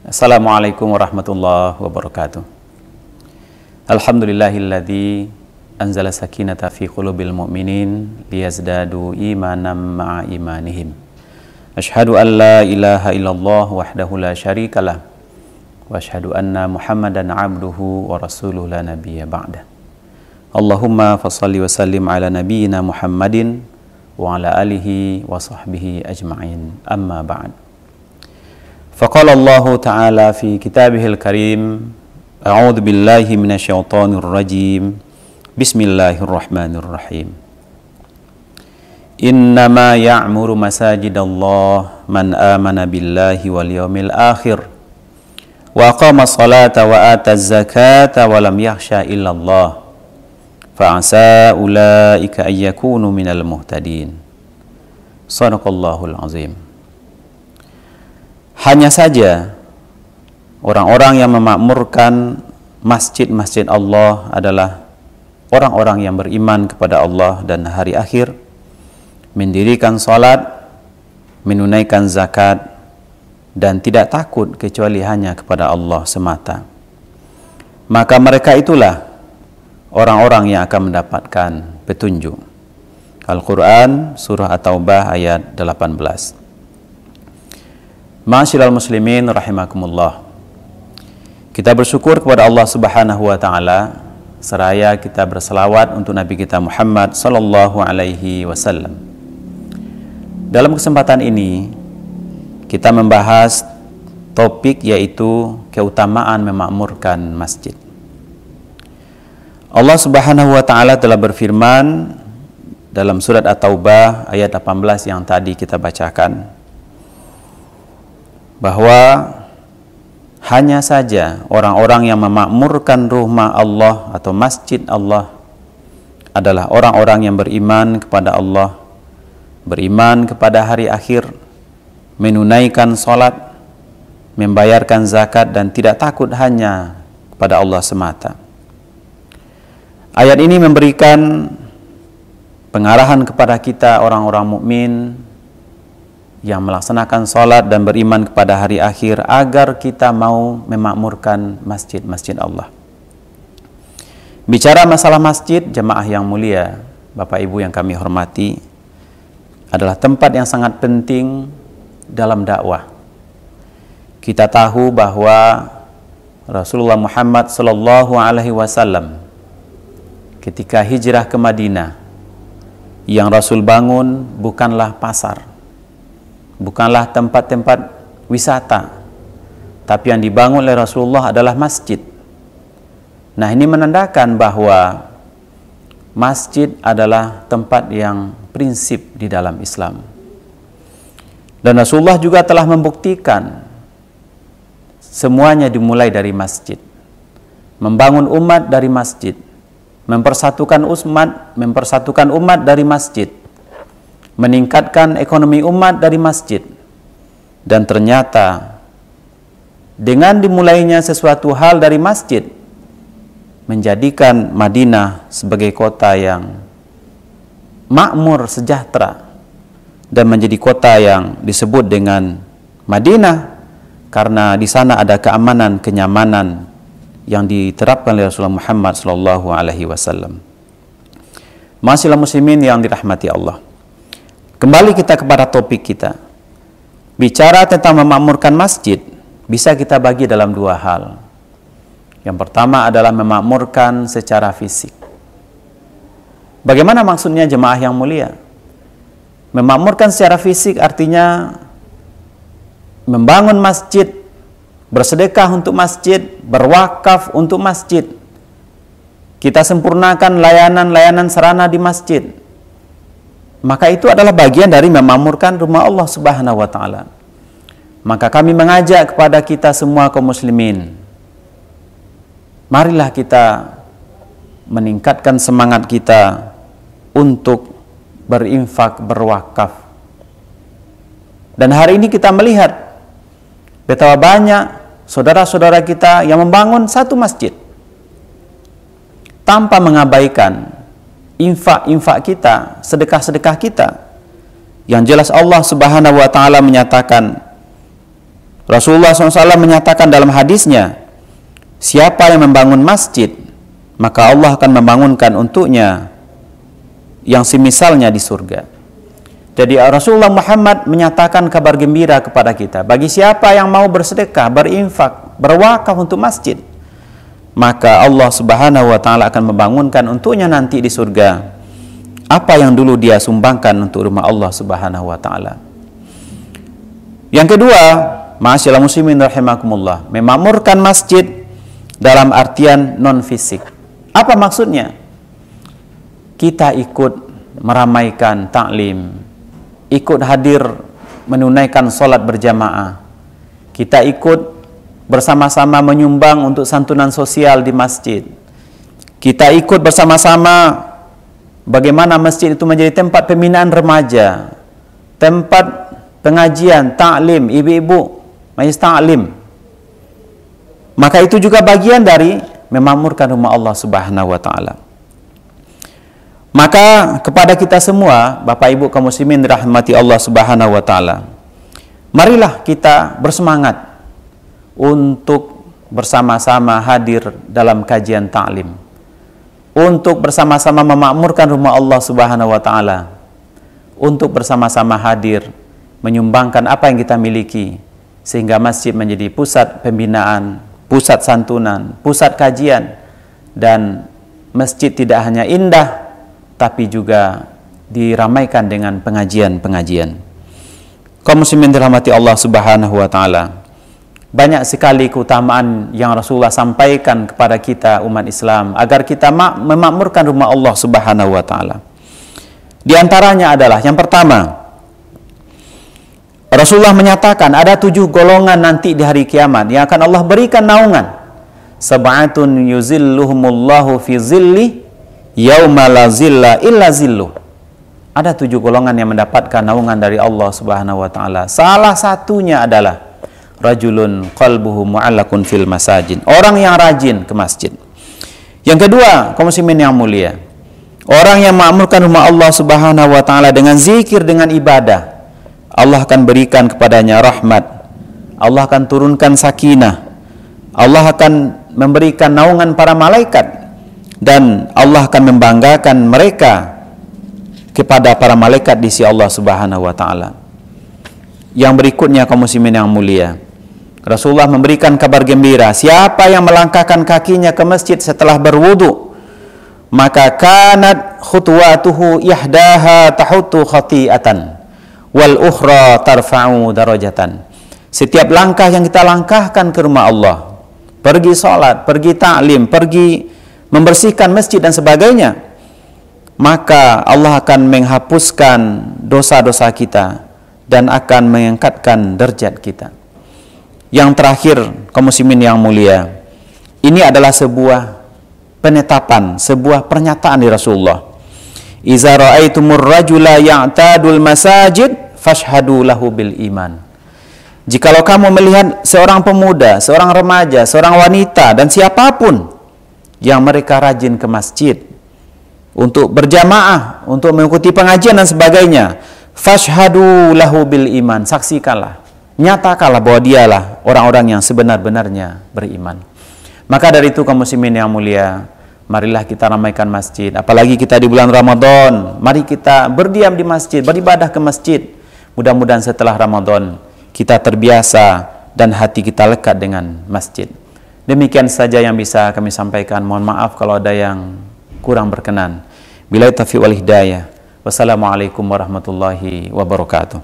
Assalamualaikum warahmatullahi wabarakatuh. Alhamdulillahilladzi anzala sakinata fi qulubil mu'minin liyazdadu imanan ma'a imanihim. Asyhadu an la ilaha illallah wahdahu la syarikalah wa asyhadu anna Muhammadan abduhu wa rasuluhu la nabiyya ba'da. Allahumma fassalli wa sallim ala nabiyyina Muhammadin wa ala alihi wa sahbihi ajma'in. Amma ba'd. Faqala Allah Ta'ala fi kitabihil karim, a'udzu billahi minasyaitonir rajim. Bismillahirrahmanirrahim. Innama ya'muru masajidallah man amana billahi wal yawmil akhir wa aqama sholata wa ata zakata wa lam yakhsha illallah fa'asa ulaika ayyakunu minal muhtadin. Shadaqallahul azim. Hanya saja orang-orang yang memakmurkan masjid-masjid Allah adalah orang-orang yang beriman kepada Allah dan hari akhir, mendirikan salat, menunaikan zakat, dan tidak takut kecuali hanya kepada Allah semata. Maka mereka itulah orang-orang yang akan mendapatkan petunjuk. Al-Quran Surah At-Taubah ayat 18. Ma'asyiral muslimin rahimakumullah. Kita bersyukur kepada Allah Subhanahu wa taala seraya kita berselawat untuk Nabi kita Muhammad sallallahu alaihi wasallam. Dalam kesempatan ini kita membahas topik yaitu keutamaan memakmurkan masjid. Allah Subhanahu wa taala telah berfirman dalam surat At-Taubah ayat 18 yang tadi kita bacakan, bahwa hanya saja orang-orang yang memakmurkan rumah Allah atau masjid Allah adalah orang-orang yang beriman kepada Allah, beriman kepada hari akhir, menunaikan salat, membayarkan zakat, dan tidak takut hanya kepada Allah semata. Ayat ini memberikan pengarahan kepada kita orang-orang mukmin yang melaksanakan sholat dan beriman kepada hari akhir agar kita mau memakmurkan masjid-masjid Allah. Bicara masalah masjid, jemaah yang mulia, Bapak Ibu yang kami hormati, adalah tempat yang sangat penting dalam dakwah. Kita tahu bahwa Rasulullah Muhammad sallallahu alaihi wasallam ketika hijrah ke Madinah, yang Rasul bangun bukanlah pasar, bukanlah tempat-tempat wisata, tapi yang dibangun oleh Rasulullah adalah masjid. Nah, ini menandakan bahwa masjid adalah tempat yang prinsip di dalam Islam. Dan Rasulullah juga telah membuktikan semuanya dimulai dari masjid. Membangun umat dari masjid, mempersatukan umat dari masjid, meningkatkan ekonomi umat dari masjid. Dan ternyata dengan dimulainya sesuatu hal dari masjid menjadikan Madinah sebagai kota yang makmur, sejahtera, dan menjadi kota yang disebut dengan Madinah karena di sana ada keamanan, kenyamanan yang diterapkan oleh Rasulullah Muhammad sallallahu alaihi wasallam. Ma'asyiral muslimin yang dirahmati Allah, kembali kita kepada topik kita. Bicara tentang memakmurkan masjid bisa kita bagi dalam dua hal. Yang pertama adalah memakmurkan secara fisik. Bagaimana maksudnya jemaah yang mulia? Memakmurkan secara fisik artinya membangun masjid, bersedekah untuk masjid, berwakaf untuk masjid. Kita sempurnakan layanan-layanan sarana di masjid. Maka itu adalah bagian dari memakmurkan rumah Allah Subhanahu wa taala. Maka kami mengajak kepada kita semua kaum muslimin, marilah kita meningkatkan semangat kita untuk berinfak, berwakaf. Dan hari ini kita melihat betapa banyak saudara-saudara kita yang membangun satu masjid tanpa mengabaikan infak-infak kita, sedekah-sedekah kita. Yang jelas Allah Subhanahu wa taala menyatakan, Rasulullah SAW menyatakan dalam hadisnya, siapa yang membangun masjid, maka Allah akan membangunkan untuknya yang semisalnya di surga. Jadi Rasulullah Muhammad menyatakan kabar gembira kepada kita, bagi siapa yang mau bersedekah, berinfak, berwakaf untuk masjid, maka Allah Subhanahu wa taala akan membangunkan untuknya nanti di surga apa yang dulu dia sumbangkan untuk rumah Allah Subhanahu wa taala. Yang kedua, ma'asyiral muslimin rahimakumullah, memakmurkan masjid dalam artian non fisik. Apa maksudnya? Kita ikut meramaikan taklim, ikut hadir menunaikan sholat berjamaah, kita ikut bersama-sama menyumbang untuk santunan sosial di masjid, kita ikut bersama-sama bagaimana masjid itu menjadi tempat pembinaan remaja, tempat pengajian, taklim, ibu-ibu, majlis taklim. Maka itu juga bagian dari memakmurkan rumah Allah Subhanahu wa taala. Maka kepada kita semua, Bapak Ibu kaum muslimin dirahmati Allah Subhanahu wa taala, marilah kita bersemangat untuk bersama-sama hadir dalam kajian taklim, untuk bersama-sama memakmurkan rumah Allah Subhanahu wa taala, untuk bersama-sama hadir menyumbangkan apa yang kita miliki sehingga masjid menjadi pusat pembinaan, pusat santunan, pusat kajian, dan masjid tidak hanya indah tapi juga diramaikan dengan pengajian-pengajian. Kaum muslimin dirahmati Allah Subhanahu wa taala, banyak sekali keutamaan yang Rasulullah sampaikan kepada kita umat Islam agar kita memakmurkan rumah Allah Subhanahu wa taala. Di antaranya adalah yang pertama, Rasulullah menyatakan ada 7 golongan nanti di hari kiamat yang akan Allah berikan naungan. Sab'atun yuzilluhumullahu fi zilli yauma la zilla illa zilluh. Ada 7 golongan yang mendapatkan naungan dari Allah Subhanahu wa taala. Salah satunya adalah rajulun qalbuhu mu'allakun fil masajid, orang yang rajin ke masjid. Yang kedua, kaum muslimin yang mulia, orang yang memakmurkan rumah Allah Subhanahu wa taala dengan zikir, dengan ibadah, Allah akan berikan kepadanya rahmat, Allah akan turunkan sakinah, Allah akan memberikan naungan para malaikat, dan Allah akan membanggakan mereka kepada para malaikat di sisi Allah Subhanahu wa taala. Yang berikutnya kaum muslimin yang mulia, Rasulullah memberikan kabar gembira, siapa yang melangkahkan kakinya ke masjid setelah berwudu, maka kanat khutwatuhu ihdaha tahutu khati'atan wal ukhra tarfa'u darajatan. Setiap langkah yang kita langkahkan ke rumah Allah, pergi sholat, pergi taklim, pergi membersihkan masjid dan sebagainya, maka Allah akan menghapuskan dosa-dosa kita dan akan mengangkatkan derajat kita. Yang terakhir, kaum muslimin yang mulia, ini adalah sebuah penetapan, sebuah pernyataan dari Rasulullah. Iza ra'aitumur rajula ya'tadul masajid fashhadu lahu bil iman. Jikalau kamu melihat seorang pemuda, seorang remaja, seorang wanita, dan siapapun yang mereka rajin ke masjid untuk berjamaah, untuk mengikuti pengajian dan sebagainya, fashhadu lahu bil iman, saksikanlah, nyatakanlah bahwa dialah orang-orang yang sebenar-benarnya beriman. Maka dari itu kaum muslimin yang mulia, marilah kita ramaikan masjid. Apalagi kita di bulan Ramadan, mari kita berdiam di masjid, beribadah ke masjid. Mudah-mudahan setelah Ramadan kita terbiasa dan hati kita lekat dengan masjid. Demikian saja yang bisa kami sampaikan. Mohon maaf kalau ada yang kurang berkenan. Billahi taufiq wal hidayah. Wassalamualaikum warahmatullahi wabarakatuh.